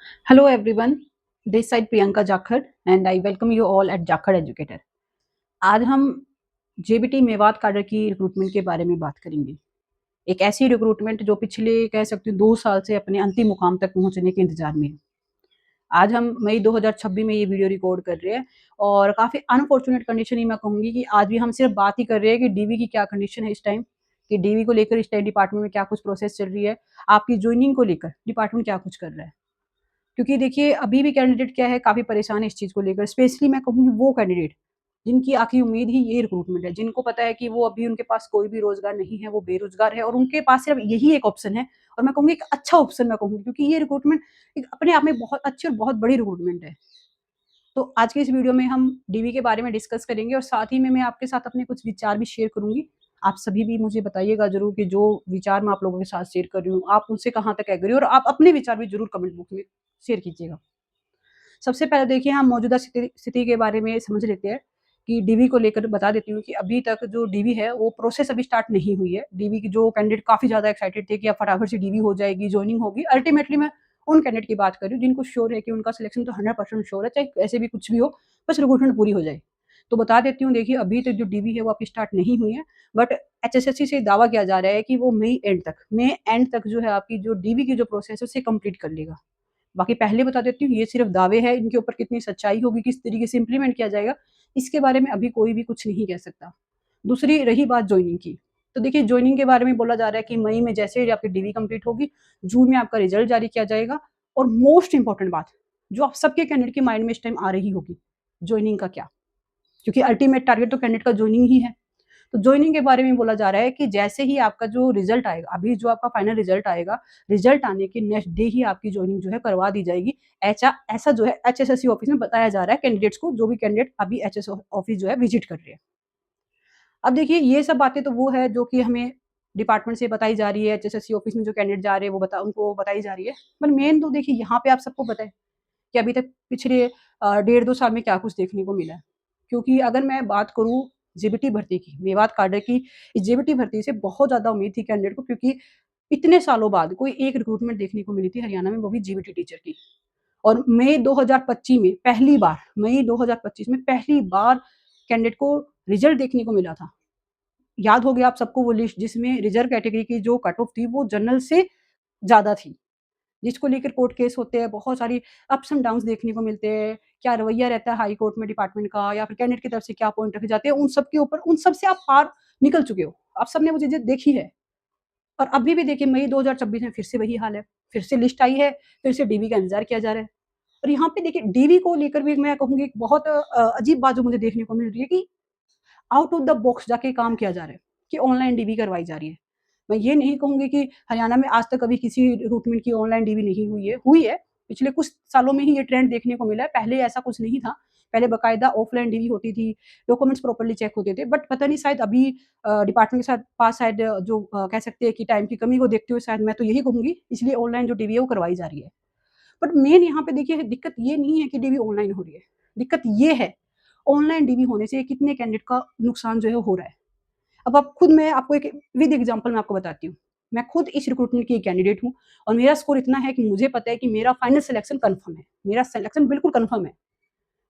Hello everyone, this side Priyanka Jakhar and I welcome you all at Jakhar Educator. आज हम JBT Mewat cadre की recruitment के बारे में बात करेंगे। एक ऐसी रिक्रूटमेंट जो पिछले कह सकती हूँ 2 साल से अपने अंतिम मुकाम तक पहुंचने के इंतजार में है। आज हम मई 2026 में ये वीडियो रिकॉर्ड कर रहे हैं और काफ़ी अनफॉर्चुनेट कंडीशन ही मैं कहूँगी कि आज भी हम सिर्फ बात ही कर रहे हैं कि डीवी की क्या कंडीशन है इस टाइम, कि डीवी को लेकर इस टाइम डिपार्टमेंट में क्या कुछ प्रोसेस चल रही है, आपकी ज्वाइनिंग को लेकर डिपार्टमेंट क्या कुछ कर रहा है। क्योंकि देखिए अभी भी कैंडिडेट क्या है काफ़ी परेशान है इस चीज़ को लेकर, स्पेशली मैं कहूँगी वो कैंडिडेट जिनकी आखिरी उम्मीद ही ये रिक्रूटमेंट है, जिनको पता है कि वो अभी उनके पास कोई भी रोजगार नहीं है, वो बेरोजगार है और उनके पास सिर्फ यही एक ऑप्शन है। और मैं कहूँगी एक अच्छा ऑप्शन मैं कहूँगी, क्योंकि ये रिक्रूटमेंट एक अपने आप में बहुत अच्छी और बहुत बड़ी रिक्रूटमेंट है। तो आज के इस वीडियो में हम डीवी के बारे में डिस्कस करेंगे और साथ ही में मैं आपके साथ अपने कुछ विचार भी शेयर करूंगी। आप सभी भी मुझे बताइएगा जरूर कि जो विचार मैं आप लोगों के साथ शेयर कर रही हूँ आप उनसे कहाँ तक एग्री हो, और आप अपने विचार भी जरूर कमेंट बॉक्स में शेयर कीजिएगा। सबसे पहले देखिए हम मौजूदा स्थिति के बारे में समझ लेते हैं कि डीवी को लेकर बता देती हूँ कि अभी तक जो डीवी है वो प्रोसेस अभी स्टार्ट नहीं हुई है। डीवी की जो कैंडिडेट काफ़ी ज़्यादा एक्साइटेड थे कि अब फटाफट से डीवी हो जाएगी, जॉइनिंग होगी। अल्टीमेटली मैं उन कैंडिडेट की बात कर रही हूँ जिनको श्योर है कि उनका सिलेक्शन तो 100% श्योर है, चाहे ऐसे भी कुछ भी हो, बस रिक्रूटमेंट पूरी हो जाए। तो बता देती हूँ, देखिए अभी तक जो डीवी है वो आपकी स्टार्ट नहीं हुई है, बट एचएसएससी से दावा किया जा रहा है कि वो मई एंड तक जो है आपकी जो डीवी की जो प्रोसेस है उसे कंप्लीट कर लेगा। बाकी पहले बता देती हूँ ये सिर्फ दावे हैं, इनके ऊपर कितनी सच्चाई होगी, किस तरीके से इम्प्लीमेंट किया जाएगा, इसके बारे में अभी कोई भी कुछ नहीं कह सकता। दूसरी रही बात ज्वाइनिंग की, तो देखिए ज्वाइनिंग के बारे में बोला जा रहा है कि मई में जैसे ही आपकी डीवी कंप्लीट होगी, जून में आपका रिजल्ट जारी किया जाएगा। और मोस्ट इंपॉर्टेंट बात जो आप सबके कैंडिडेट के माइंड में इस टाइम आ रही होगी, ज्वाइनिंग का क्या, क्योंकि अल्टीमेट टारगेट तो कैंडिडेट का ज्वाइनिंग ही है। तो ज्वाइनिंग के बारे में बोला जा रहा है कि जैसे ही आपका जो रिजल्ट आएगा, अभी जो आपका फाइनल रिजल्ट आएगा, रिजल्ट आने के नेक्स्ट डे ही आपकी ज्वाइनिंग जो है करवा दी जाएगी। ऐसा जो है एचएसएससी ऑफिस में बताया जा रहा है कैंडिडेट्स को, जो भी कैंडिडेट अभी एचएस ऑफिस जो है विजिट कर रहे हैं। अब देखिए ये सब बातें तो वो है जो कि हमें डिपार्टमेंट से बताई जा रही है, एचएसएससी ऑफिस में जो कैंडिडेट जा रहे हैं उनको बताई जा रही है। पर मेन तो देखिए यहाँ पे आप सबको पता है कि अभी तक पिछले 1.5-2 साल में क्या कुछ देखने को मिला है। क्योंकि अगर मैं बात करूँ जेबीटी भर्ती की, मेवात काडर की, इस जेबीटी भर्ती से बहुत ज़्यादा उम्मीद थी कैंडिडेट को, क्योंकि इतने सालों बाद कोई एक रिक्रूटमेंट देखने को मिली थी हरियाणा में, वो भी जेबीटी टीचर की। और मई 2025 में पहली बार कैंडिडेट को रिजल्ट देखने को मिला था। याद हो गया आप सबको वो लिस्ट जिसमें रिजर्व कैटेगरी की जो कट ऑफ थी वो जनरल से ज़्यादा थी। जिसको लेकर कोर्ट केस होते हैं, बहुत सारी अप्स एंड डाउन्स देखने को मिलते हैं, क्या रवैया रहता है हाई कोर्ट में डिपार्टमेंट का, या फिर कैंडिडेट की तरफ से क्या पॉइंट रखे जाते हैं, उन सब के ऊपर उन सब से आप पार निकल चुके हो। आप सबने वो चीज़ें देखी है। और अभी भी देखिए मई 2026 में फिर से वही हाल है, फिर से लिस्ट आई है, फिर से डीवी का इंतज़ार किया जा रहा है। और यहाँ पे देखिए डीवी को लेकर भी मैं कहूँगी एक बहुत अजीब बात जो मुझे देखने को मिल रही है कि आउट ऑफ द बॉक्स जाके काम किया जा रहा है, कि ऑनलाइन डीवी करवाई जा रही है। मैं ये नहीं कहूँगी कि हरियाणा में आज तक कभी किसी रिक्रूटमेंट की ऑनलाइन डीवी नहीं हुई है, हुई है। पिछले कुछ सालों में ही ये ट्रेंड देखने को मिला है, पहले ऐसा कुछ नहीं था। पहले बाकायदा ऑफलाइन डीवी होती थी, डॉक्यूमेंट्स प्रॉपर्ली चेक होते थे, बट पता नहीं शायद अभी डिपार्टमेंट के साथ पास शायद जो कह सकते हैं कि टाइम की कमी को देखते हुए शायद मैं तो यही कहूँगी, इसलिए ऑनलाइन जो डीवी है वो करवाई जा रही है। बट मेन यहाँ पे देखिए दिक्कत ये नहीं है कि डीवी ऑनलाइन हो रही है, दिक्कत ये है ऑनलाइन डीवी होने से कितने कैंडिडेट का नुकसान जो है हो रहा है। अब आप खुद मैं आपको एक विद एग्जांपल मैं आपको बताती हूँ। मैं खुद इस रिक्रूटमेंट की एक कैंडिडेट हूँ और मेरा स्कोर इतना है कि मुझे पता है कि मेरा फाइनल सिलेक्शन कन्फर्म है। मेरा सिलेक्शन बिल्कुल कन्फर्म है।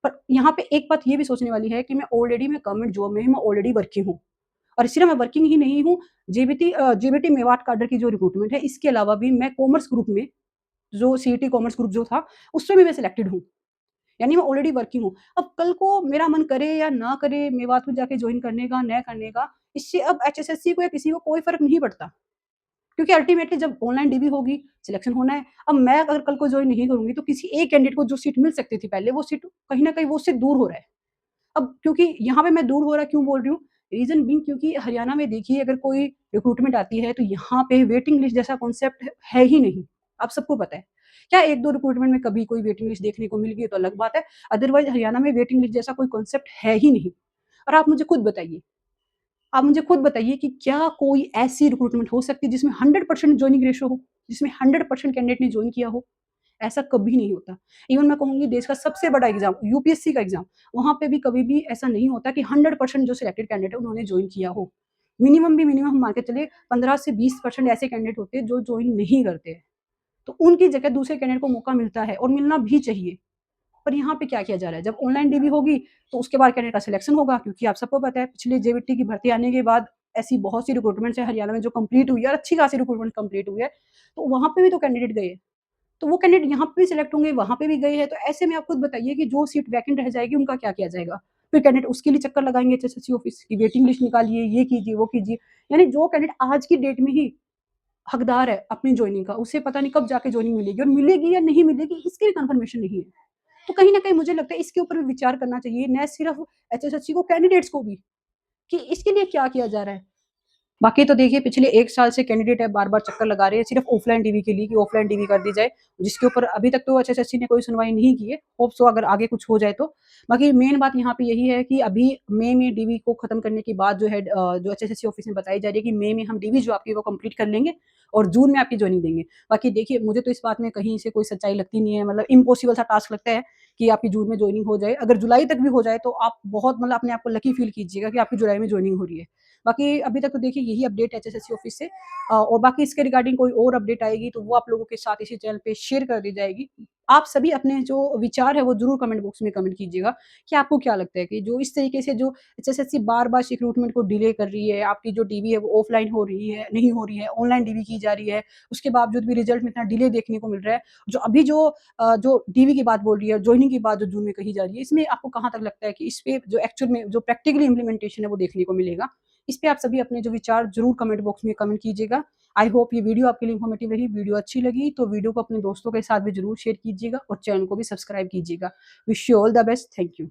पर यहाँ पे एक बात ये भी सोचने वाली है कि मैं गवर्नमेंट जॉब में हूँ, मैं ऑलरेडी वर्किंग हूँ। और सिर्फ मैं वर्किंग ही नहीं हूँ, जेबीटी मेवात काडर की जो रिक्रूटमेंट है, इसके अलावा भी मैं कॉमर्स ग्रुप में, जो सीईटी कॉमर्स ग्रुप जो था, उसमें भी मैं सिलेक्टेड हूँ। यानी मैं ऑलरेडी वर्किंग हूँ। अब कल को मेरा मन करे या ना करे मेवात में जाके जॉइन करने का, न करने का, इससे अब एचएसएससी को या किसी को कोई फ़र्क नहीं पड़ता। क्योंकि अल्टीमेटली जब ऑनलाइन डीवी होगी, सिलेक्शन होना है। अब मैं अगर कल को जॉइन नहीं करूँगी तो किसी एक कैंडिडेट को जो सीट मिल सकती थी पहले, वो सीट कहीं न कहीं वो उससे दूर हो रहा है। अब क्योंकि यहाँ पे मैं दूर हो रहा क्यों बोल रही हूँ? रीज़न बीइंग क्योंकि हरियाणा में देखिए अगर कोई रिक्रूटमेंट आती है तो यहाँ पे वेटिंग लिस्ट जैसा कॉन्सेप्ट है ही नहीं। आप सबको पता है। क्या 1-2 रिक्रूटमेंट में कभी कोई वेटिंग लिस्ट देखने को मिल गई तो अलग बात है। अदरवाइज़ हरियाणा में वेटिंग लिस्ट जैसा कोई कॉन्सेप्ट है ही नहीं। और आप मुझे खुद बताइए कि क्या कोई ऐसी रिक्रूटमेंट हो सकती है जिसमें 100% जॉइनिंग रेशियो हो, जिसमें 100% कैंडिडेट ने जॉइन किया हो? ऐसा कभी नहीं होता। इवन मैं कहूँगी देश का सबसे बड़ा एग्ज़ाम यूपीएससी का एग्ज़ाम, वहाँ पे भी कभी भी ऐसा नहीं होता कि 100% जो सिलेक्टेड कैंडिडेट है उन्होंने जॉइन किया हो। मिनिमम हम मान के चलिए 15 से 20% ऐसे कैंडिडेट होते हैं जो जॉइन नहीं करते हैं। तो उनकी जगह दूसरे कैंडिडेट को मौका मिलता है और मिलना भी चाहिए। पर यहाँ पे क्या किया जा रहा है, जब ऑनलाइन डीवी होगी तो उसके बाद कैंडिडेट का सिलेक्शन होगा, क्योंकि आप सबको पता है पिछले जेबीटी की भर्ती आने के बाद ऐसी बहुत सी रिक्रूटमेंट्स है हरियाणा में जो कंप्लीट हुई है और अच्छी खासी रिक्रूटमेंट कंप्लीट हुई है, तो वहाँ पे भी तो कैंडिडेट गए, तो वो कैंडिडेट यहाँ पे भी सिलेक्ट होंगे, वहाँ पे भी गए हैं, तो ऐसे में आप खुद बताइए कि जो सीट वैकेंट रह जाएगी उनका क्या किया जाएगा? फिर कैंडिडेट उसके लिए चक्कर लगाएंगे एचएसएससी ऑफिस की, वेटिंग लिस्ट निकालिए, ये कीजिए, वो कीजिए। यानी जो कैंडिडेट आज की डेट में ही हकदार है अपनी ज्वाइनिंग का, उसे पता नहीं कब जाके ज्वाइनिंग मिलेगी, और मिलेगी या नहीं मिलेगी इसकी भी कंफर्मेशन नहीं है। तो कहीं न कहीं मुझे लगता है इसके ऊपर भी विचार करना चाहिए, न सिर्फ एचएसएससी को, कैंडिडेट्स को भी, कि इसके लिए क्या किया जा रहा है। बाकी तो देखिए पिछले 1 साल से कैंडिडेट है बार-बार चक्कर लगा रहे हैं सिर्फ ऑफलाइन डीवी के लिए कि ऑफलाइन डीवी कर दी जाए, जिसके ऊपर अभी तक तो एचएसएससी ने कोई सुनवाई नहीं की है। होप सो अगर आगे कुछ हो जाए तो। बाकी मेन बात यहाँ पे यही है कि अभी मई में डीवी को खत्म करने की बात जो है जो एचएसएससी ऑफिस में बताई जा रही है कि मई में हम डीवी जो आपकी वो कंप्लीट कर लेंगे और जून में आपकी जॉइनिंग देंगे। बाकी देखिए मुझे तो इस बात में कहीं से कोई सच्चाई लगती नहीं है, मतलब इम्पॉसिबल सा टास्क लगता है कि आपकी जून में जॉइनिंग हो जाए। अगर जुलाई तक भी हो जाए तो आप बहुत मतलब अपने आप को लकी फील कीजिएगा कि आपकी जुलाई में जॉइनिंग हो रही है। बाकी अभी तक तो देखिए यही अपडेट है एचएसएससी ऑफिस से, और बाकी इसके रिगार्डिंग कोई और अपडेट आएगी तो वो आप लोगों के साथ इसी चैनल पे शेयर कर दी जाएगी। आप सभी अपने जो विचार है वो ज़रूर कमेंट बॉक्स में कमेंट कीजिएगा कि आपको क्या लगता है कि जो इस तरीके से जो एचएसएससी बार-बार रिक्रूटमेंट को डिले कर रही है, आपकी जो डीवी है वो ऑफलाइन हो रही है, नहीं हो रही है, ऑनलाइन डीवी की जा रही है, उसके बावजूद भी रिजल्ट में इतना डिले देखने को मिल रहा है। जो डीवी की बात बोल रही है, जॉइनिंग की बात जो जून में कही जा रही है, इसमें आपको कहाँ तक लगता है कि इस पे जो एक्चुअल में जो प्रैक्टिकली इम्प्लीमेंटेशन है वो देखने को मिलेगा? इस पे आप सभी अपने जो विचार ज़रूर कमेंट बॉक्स में कमेंट कीजिएगा। आई होप ये वीडियो आपके लिए इन्फॉर्मेटिव रही। वीडियो अच्छी लगी तो वीडियो को अपने दोस्तों के साथ भी ज़रूर शेयर कीजिएगा और चैनल को भी सब्सक्राइब कीजिएगा। Wish you all the best. Thank you.